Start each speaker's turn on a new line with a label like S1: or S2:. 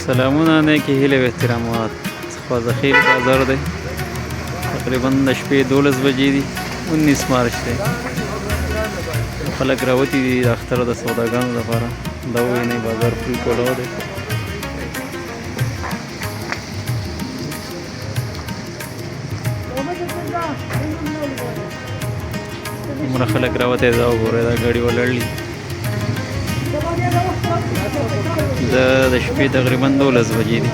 S1: سلامونه نیکې هیلې او احترامات. خوازخیل بازار دی، تقریبا د شپې 12 بجې دي، 19 مارچ دی. خلک راوتي دي د اختر د سوداګانو لپاره. دا وینې بازار فل کولاو دی. عمره خلک راوتي دا وګورئ، دا ګاډي ولاړلي. د شپې تقریبا 12 بجې دي.